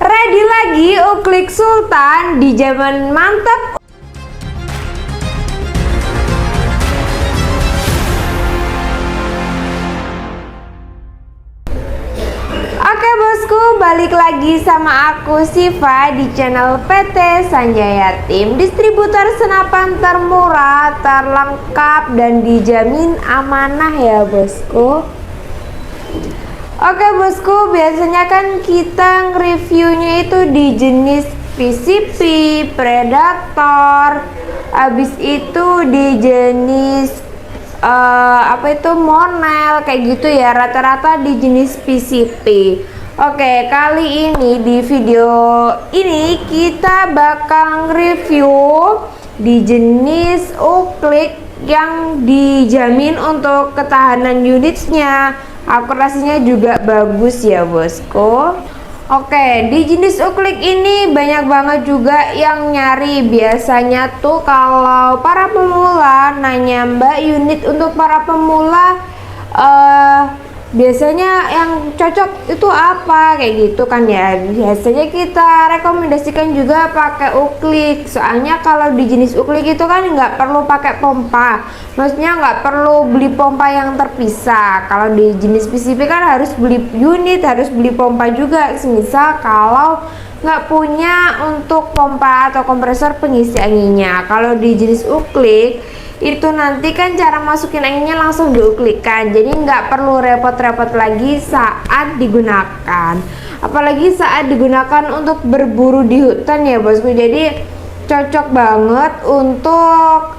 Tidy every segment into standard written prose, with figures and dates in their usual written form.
Ready lagi Uklik Sultan di zaman mantap. Oke bosku, balik lagi sama aku Siva di channel PT Sanjaya Tim, distributor senapan termurah, terlengkap, dan dijamin amanah ya bosku. Oke bosku, biasanya kan kita nge-reviewnya itu di jenis PCP, Predator, habis itu di jenis Monel, kayak gitu ya, rata-rata di jenis PCP. Oke, kali ini di video ini kita bakal nge-review di jenis Uklik yang dijamin untuk ketahanan unitnya, akurasinya juga bagus ya bosku. Oke, di jenis Uklik ini banyak banget juga yang nyari. Biasanya tuh kalau para pemula nanya, Mbak, unit untuk para pemula biasanya yang cocok itu apa, kayak gitu kan ya. Biasanya kita rekomendasikan juga pakai Uklik, soalnya kalau di jenis Uklik itu kan nggak perlu pakai pompa, maksudnya nggak perlu beli pompa yang terpisah. Kalau di jenis PCP kan harus beli unit, harus beli pompa juga, misal kalau nggak punya untuk pompa atau kompresor pengisi anginnya. Kalau di jenis Uklik itu nanti kan cara masukin anginnya langsung diuklikkan, jadi nggak perlu repot-repot lagi saat digunakan, apalagi saat digunakan untuk berburu di hutan ya bosku. Jadi cocok banget untuk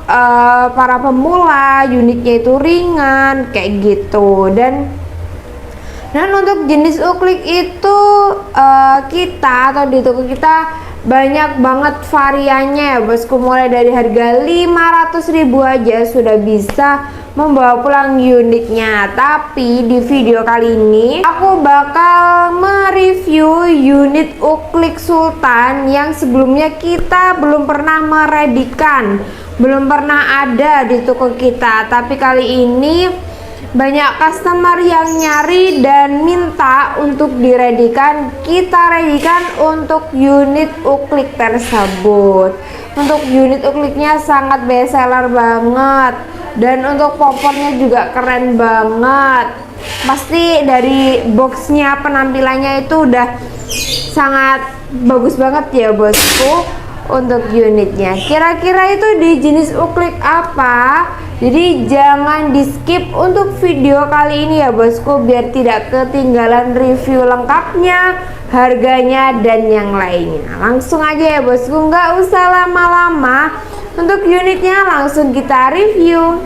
para pemula, unitnya itu ringan kayak gitu. Dan untuk jenis Uklik itu kita atau di toko kita banyak banget variannya ya bosku, mulai dari harga 500.000 aja sudah bisa membawa pulang unitnya. Tapi di video kali ini aku bakal mereview unit Uklik Sultan yang sebelumnya kita belum pernah meredikan, belum pernah ada di toko kita, tapi kali ini banyak customer yang nyari dan minta untuk diredikan. Kita redikan untuk unit Uklik tersebut. Untuk unit Ukliknya sangat best seller banget, dan untuk pompornya juga keren banget. Pasti dari boxnya, penampilannya itu udah sangat bagus banget ya bosku. Untuk unitnya kira-kira itu di jenis Uklik apa, jadi jangan di skip untuk video kali ini ya bosku, biar tidak ketinggalan review lengkapnya, harganya, dan yang lainnya. Langsung aja ya bosku, nggak usah lama-lama, untuk unitnya langsung kita review.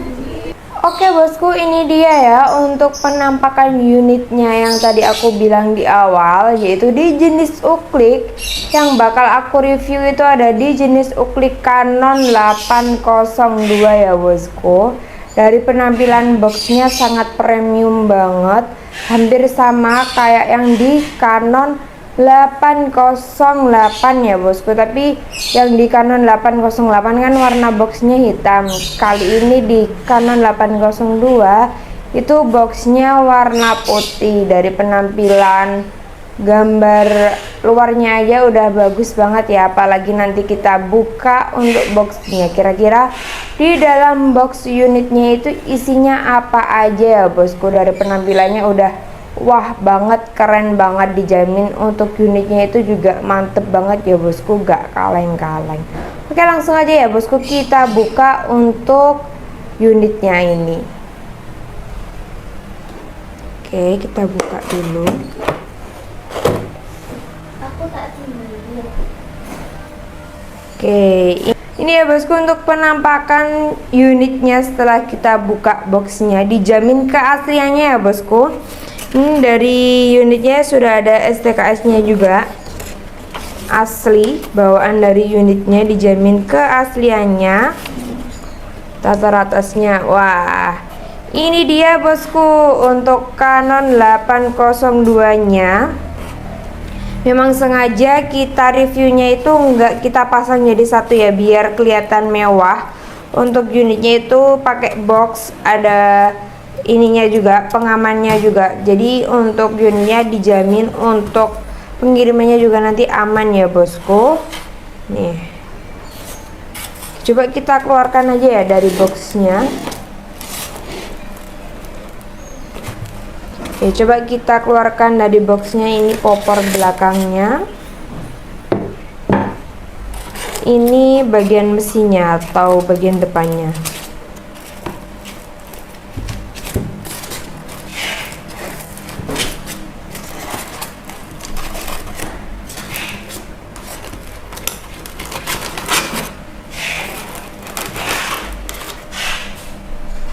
Oke bosku, ini dia ya untuk penampakan unitnya yang tadi aku bilang di awal, yaitu di jenis Uklik. Yang bakal aku review itu ada di jenis Uklik Canon 802 ya bosku. Dari penampilan boxnya sangat premium banget, hampir sama kayak yang di Canon 808 ya bosku, tapi yang di Canon 808 kan warna boxnya hitam. Kali ini di Canon 802 itu boxnya warna putih. Dari penampilan gambar luarnya aja udah bagus banget ya, apalagi nanti kita buka untuk boxnya. Kira-kira di dalam box unitnya itu isinya apa aja ya bosku. Dari penampilannya udah wah banget, keren banget, dijamin untuk unitnya itu juga mantep banget ya bosku, gak kaleng-kaleng. Oke, langsung aja ya bosku kita buka untuk unitnya ini. Oke, kita buka dulu. Oke, ini ya bosku untuk penampakan unitnya setelah kita buka boxnya. Dijamin keasliannya ya bosku. Dari unitnya sudah ada STKS nya juga, asli, bawaan dari unitnya, dijamin keasliannya. Tata atasnya, wah ini dia bosku untuk Canon 802 nya. Memang sengaja kita reviewnya itu enggak kita pasang jadi satu ya, biar kelihatan mewah. Untuk unitnya itu pakai box, ada ininya juga, pengamannya juga. Jadi untuk unitnya dijamin untuk pengirimannya juga nanti aman ya bosku. Nih, coba kita keluarkan aja ya dari boxnya. Oke, coba kita keluarkan dari boxnya. Ini popor belakangnya, ini bagian mesinnya atau bagian depannya.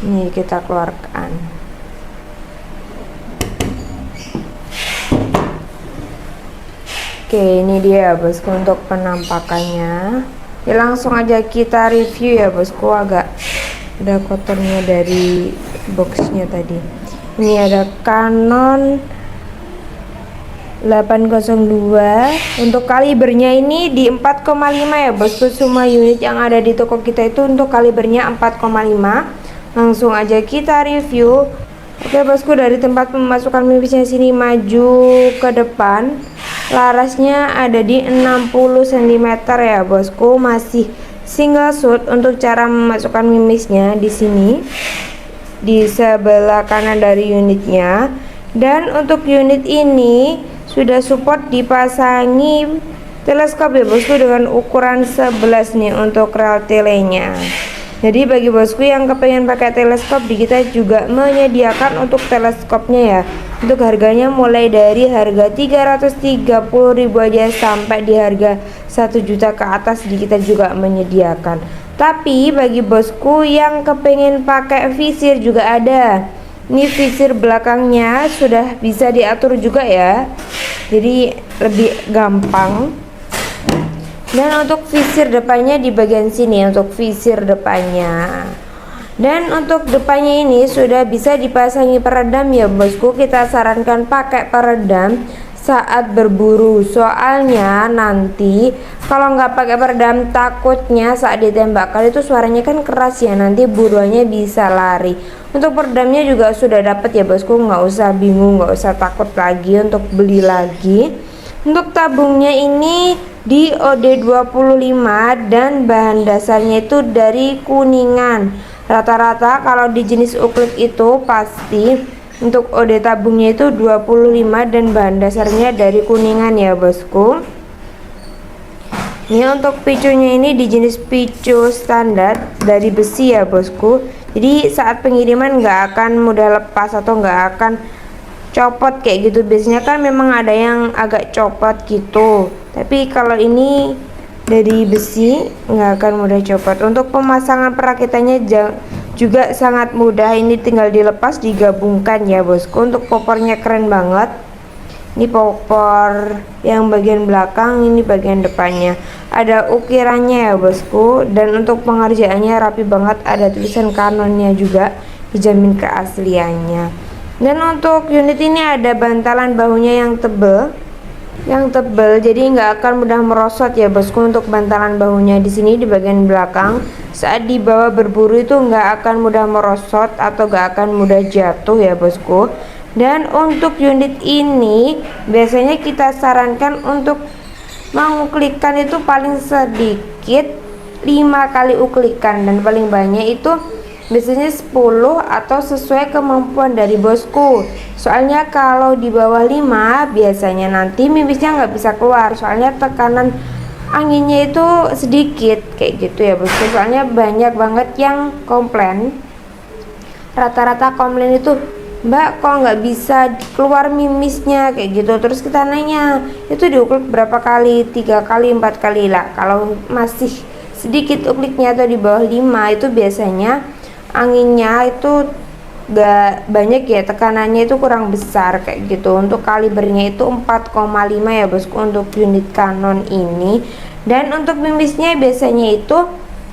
Nih kita keluarkan. Oke, ini dia bosku untuk penampakannya. Ya, langsung aja kita review ya bosku. Agak ada kotornya dari boxnya tadi. Ini ada Canon 802. Untuk kalibernya ini di 4,5 ya bosku. Semua unit yang ada di toko kita itu untuk kalibernya 4,5. Langsung aja kita review. Oke bosku, dari tempat pemasukan mimisnya sini maju ke depan, larasnya ada di 60 cm ya bosku. Masih single shoot. Untuk cara memasukkan mimisnya di sini di sebelah kanan dari unitnya. Dan untuk unit ini sudah support dipasangi teleskop ya bosku dengan ukuran 11 nih untuk rel telenya. Jadi bagi bosku yang kepengen pakai teleskop, di kita juga menyediakan untuk teleskopnya ya. Untuk harganya mulai dari harga 330.000 aja sampai di harga 1 juta ke atas, di kita juga menyediakan. Tapi bagi bosku yang kepengen pakai visir juga ada. Ini visir belakangnya sudah bisa diatur juga ya, jadi lebih gampang. Dan untuk visir depannya di bagian sini, untuk visir depannya. Dan untuk depannya ini sudah bisa dipasangi peredam ya bosku. Kita sarankan pakai peredam saat berburu, soalnya nanti kalau nggak pakai peredam takutnya saat ditembakkan itu suaranya kan keras ya, nanti buruannya bisa lari. Untuk peredamnya juga sudah dapat ya bosku, nggak usah bingung, nggak usah takut lagi untuk beli lagi. Untuk tabungnya ini di OD25 dan bahan dasarnya itu dari Kuningan. Rata-rata kalau di jenis uklik itu pasti untuk OD tabungnya itu 25 dan bahan dasarnya dari Kuningan ya bosku. Ini untuk picunya ini di jenis picu standar dari besi ya bosku. Jadi saat pengiriman nggak akan mudah lepas atau nggak akan copot kayak gitu. Biasanya kan memang ada yang agak copot gitu, tapi kalau ini dari besi nggak akan mudah copot. Untuk pemasangan perakitannya juga sangat mudah, ini tinggal dilepas digabungkan ya bosku. Untuk popornya keren banget, ini popor yang bagian belakang, ini bagian depannya ada ukirannya ya bosku. Dan untuk pengerjaannya rapi banget, ada tulisan Canonnya juga, dijamin keasliannya. Dan untuk unit ini ada bantalan bahunya yang tebel, jadi nggak akan mudah merosot ya bosku. Untuk bantalan bahunya di sini di bagian belakang, saat dibawa berburu itu nggak akan mudah merosot atau nggak akan mudah jatuh ya bosku. Dan untuk unit ini biasanya kita sarankan untuk menguklikan itu paling sedikit 5 kali uklikan, dan paling banyak itu biasanya 10 atau sesuai kemampuan dari bosku. Soalnya kalau di bawah 5 biasanya nanti mimisnya nggak bisa keluar, soalnya tekanan anginnya itu sedikit kayak gitu ya bosku. Soalnya banyak banget yang komplain, rata-rata komplain itu, Mbak kok nggak bisa keluar mimisnya kayak gitu. Terus kita nanya, itu diuklik berapa kali? 3 kali 4 kali lah. Kalau masih sedikit ukliknya atau di bawah 5 itu biasanya anginnya itu gak banyak ya, tekanannya itu kurang besar kayak gitu. Untuk kalibernya itu 4,5 ya bosku untuk unit Canon ini. Dan untuk mimisnya biasanya itu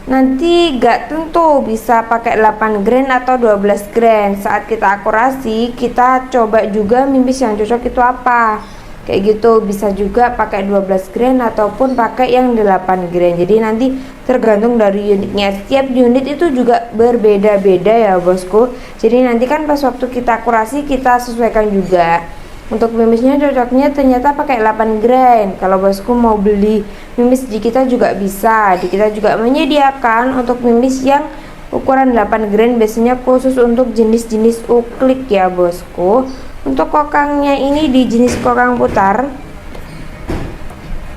nanti gak tentu, bisa pakai 8 grain atau 12 grain. Saat kita akurasi, kita coba juga mimis yang cocok itu apa kayak gitu. Bisa juga pakai 12 grain ataupun pakai yang 8 grain. Jadi nanti tergantung dari unitnya. Setiap unit itu juga berbeda-beda ya bosku. Jadi nanti kan pas waktu kita akurasi kita sesuaikan juga. Untuk mimisnya cocoknya ternyata pakai 8 grain. Kalau bosku mau beli mimis di kita juga bisa. Di kita juga menyediakan untuk mimis yang ukuran 8 grain, biasanya khusus untuk jenis-jenis uklik ya bosku. Untuk kokangnya ini di jenis kokang putar.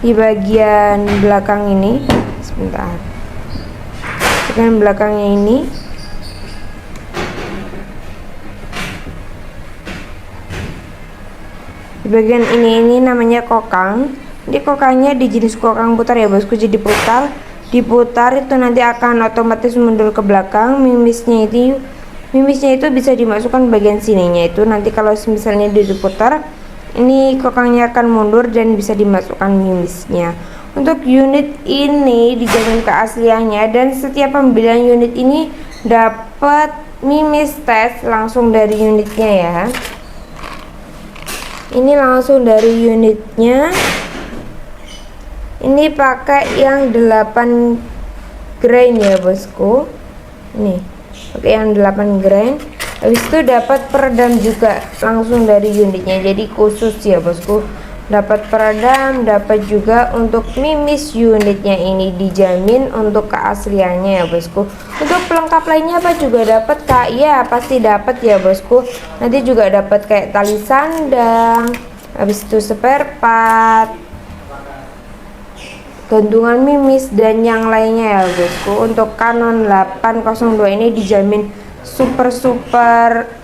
Di bagian belakang ini, sebentar. Bagian belakangnya ini di bagian ini namanya kokang. Jadi kokangnya di jenis kokang putar ya bosku, jadi diputar itu nanti akan otomatis mundur ke belakang. Mimisnya itu bisa dimasukkan bagian sininya, itu nanti kalau misalnya diputar ini kokangnya akan mundur dan bisa dimasukkan mimisnya. Untuk unit ini dijamin keasliannya, dan setiap pembelian unit ini dapat mimis tes langsung dari unitnya ya. Ini langsung dari unitnya. Ini pakai yang 8 grain ya bosku. Nih, pakai yang 8 grain. Habis itu dapat peredam juga langsung dari unitnya. Jadi khusus ya bosku. Dapat peredam, dapat juga untuk mimis unitnya ini, dijamin untuk keasliannya ya bosku. Untuk pelengkap lainnya apa juga dapat kak? Ya pasti dapat ya bosku. Nanti juga dapat kayak tali sandang, habis itu spare part, gantungan mimis dan yang lainnya ya bosku. Untuk Canon 802 ini dijamin super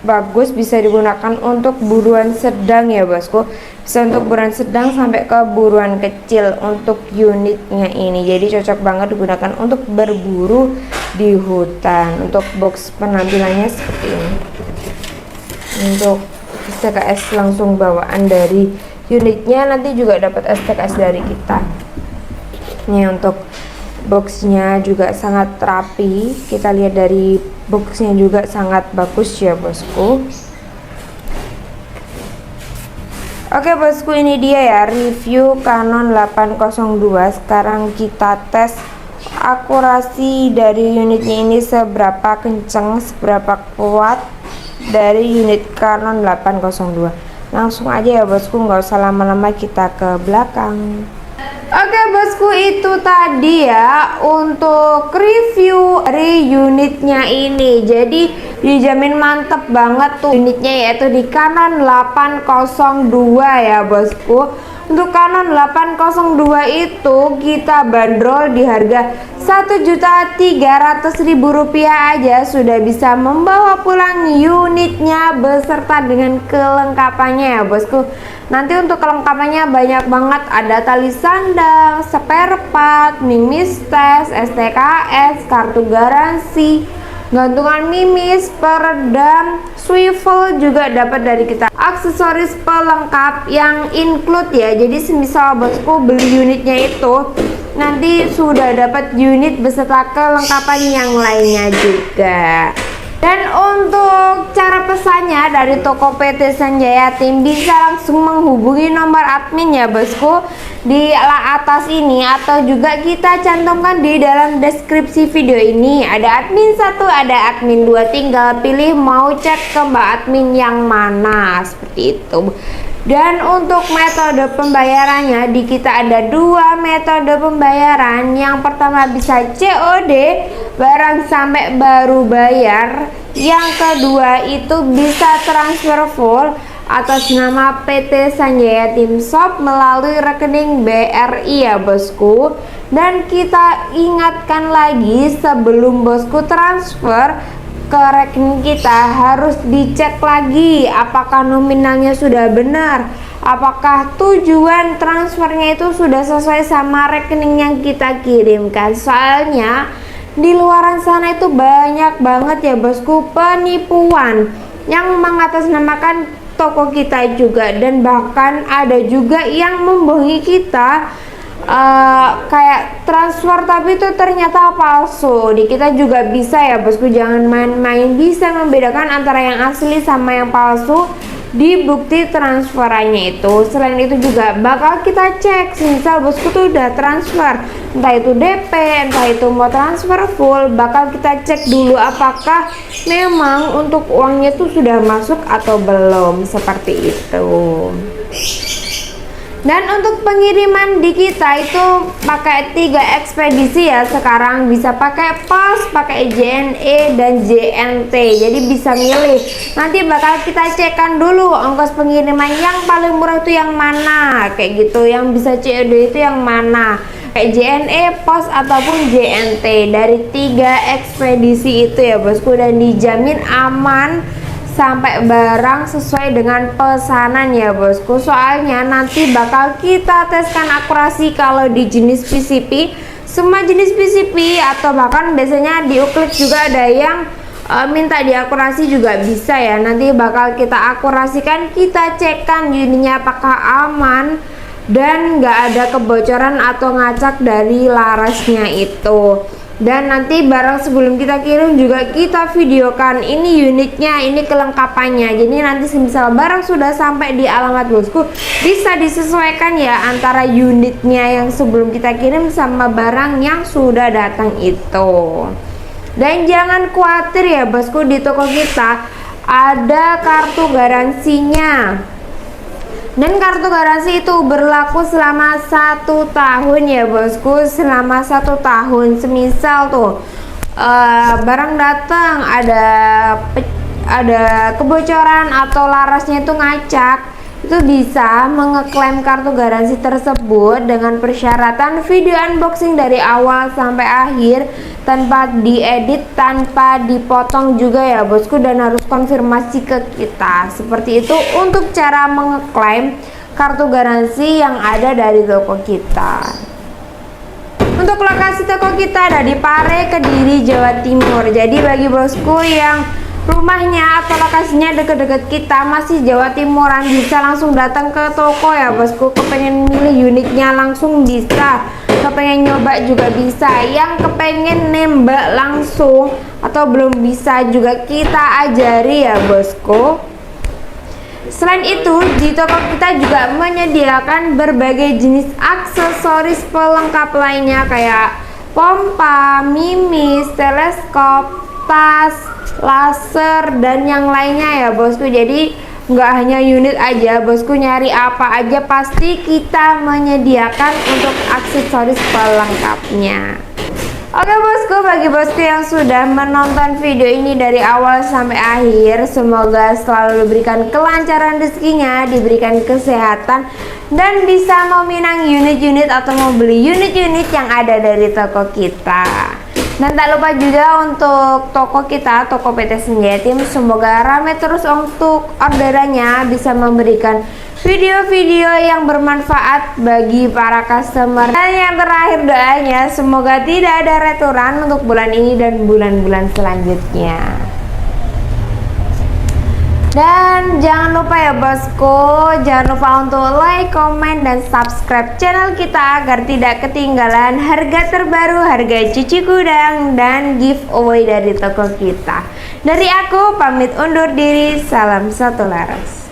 bagus, bisa digunakan untuk buruan sedang ya bosku, bisa untuk buruan sedang sampai ke buruan kecil untuk unitnya ini. Jadi cocok banget digunakan untuk berburu di hutan. Untuk box penampilannya seperti ini. Untuk STKS langsung bawaan dari unitnya, nanti juga dapat STKS dari kita. Ini untuk boxnya juga sangat rapi, kita lihat dari boxnya juga sangat bagus ya bosku. Oke bosku, ini dia ya review Canon 802. Sekarang kita tes akurasi dari unitnya ini, seberapa kenceng, seberapa kuat dari unit Canon 802. Langsung aja ya bosku, nggak usah lama-lama, kita ke belakang. Oke bosku, itu tadi ya untuk review dari unitnya ini. Jadi dijamin mantep banget tuh unitnya, yaitu di Canon 802 ya bosku. Untuk Canon 802 itu kita bandrol di harga Rp1.300.000 aja sudah bisa membawa pulang unitnya beserta dengan kelengkapannya ya bosku. Nanti untuk kelengkapannya banyak banget, ada tali sandang, spare part, mimis tes, STKS, kartu garansi, gantungan mimis, peredam, swivel juga dapat dari kita. Aksesoris pelengkap yang include ya. Jadi semisal bosku beli unitnya itu, nanti sudah dapat unit beserta kelengkapan yang lainnya juga. Dan untuk cara pesannya dari toko PT Sanjaya Tim, bisa langsung menghubungi nomor admin ya bosku di atas ini, atau juga kita cantumkan di dalam deskripsi video ini. Ada admin 1, ada admin 2, tinggal pilih mau cek ke mbak admin yang mana, seperti itu. Dan untuk metode pembayarannya, di kita ada 2 metode pembayaran. Yang pertama bisa COD, barang sampai baru bayar. Yang kedua itu bisa transfer full atas nama PT Sanjaya Tim Shop melalui rekening BRI ya bosku. Dan kita ingatkan lagi, sebelum bosku transfer ke rekening kita harus dicek lagi apakah nominalnya sudah benar, apakah tujuan transfernya itu sudah sesuai sama rekening yang kita kirimkan. Soalnya di luaran sana itu banyak banget ya bosku penipuan yang mengatasnamakan toko kita juga, dan bahkan ada juga yang membohongi kita, kayak transfer tapi itu ternyata palsu. Di kita juga bisa ya bosku, jangan main-main, bisa membedakan antara yang asli sama yang palsu. di bukti transferannya itu. Selain itu juga bakal kita cek misal bosku tuh udah transfer, entah itu DP, entah itu mau transfer full, bakal kita cek dulu apakah memang untuk uangnya tuh sudah masuk atau belum, seperti itu. Dan untuk pengiriman di kita itu pakai 3 ekspedisi ya, sekarang bisa pakai pos, pakai JNE dan JNT, jadi bisa milih. Nanti bakal kita cekkan dulu ongkos pengiriman yang paling murah itu yang mana, kayak gitu, yang bisa COD itu yang mana, kayak JNE, pos ataupun JNT. Dari 3 ekspedisi itu ya bosku, dan dijamin aman sampai barang sesuai dengan pesanan ya bosku. Soalnya nanti bakal kita teskan akurasi kalau di jenis PCP, semua jenis PCP, atau bahkan biasanya di Uklik juga ada yang minta diakurasi juga bisa ya. Nanti bakal kita akurasikan, kita cekkan unitnya apakah aman dan nggak ada kebocoran atau ngacak dari larasnya itu. Dan nanti barang sebelum kita kirim juga kita videokan ini unitnya, ini kelengkapannya. Jadi nanti semisal barang sudah sampai di alamat bosku, bisa disesuaikan ya antara unitnya yang sebelum kita kirim sama barang yang sudah datang itu. Dan jangan khawatir ya bosku, di toko kita ada kartu garansinya. Dan kartu garansi itu berlaku selama 1 tahun ya bosku, selama 1 tahun. Semisal tuh barang datang ada kebocoran atau larasnya itu ngacak, itu bisa mengeklaim kartu garansi tersebut dengan persyaratan video unboxing dari awal sampai akhir tanpa diedit, tanpa dipotong juga ya bosku, dan harus konfirmasi ke kita. Seperti itu untuk cara mengeklaim kartu garansi yang ada dari toko kita. Untuk lokasi toko kita ada di Pare, Kediri, Jawa Timur. Jadi bagi bosku yang rumahnya atau lokasinya deket-deket kita masih Jawa Timuran, bisa langsung datang ke toko ya bosku. Kepengen milih unitnya langsung bisa, kepengen nyoba juga bisa, yang kepengen nembak langsung atau belum bisa juga kita ajari ya bosku. Selain itu di toko kita juga menyediakan berbagai jenis aksesoris pelengkap lainnya kayak pompa, mimis, teleskop, tas, laser, dan yang lainnya ya bosku. Jadi nggak hanya unit aja bosku, nyari apa aja pasti kita menyediakan untuk aksesoris pelengkapnya. Oke bosku, bagi bosku yang sudah menonton video ini dari awal sampai akhir, semoga selalu diberikan kelancaran rezekinya, diberikan kesehatan, dan bisa meminang unit-unit atau mau beli unit-unit yang ada dari toko kita. Dan tak lupa juga untuk toko kita, toko PT Senjayatim, semoga rame terus untuk orderannya, bisa memberikan video-video yang bermanfaat bagi para customer. Dan yang terakhir doanya, semoga tidak ada returan untuk bulan ini dan bulan-bulan selanjutnya. Dan jangan lupa ya bosku, jangan lupa untuk like, komen, dan subscribe channel kita agar tidak ketinggalan harga terbaru, harga cuci gudang, dan giveaway dari toko kita. Dari aku pamit undur diri, salam satu laras.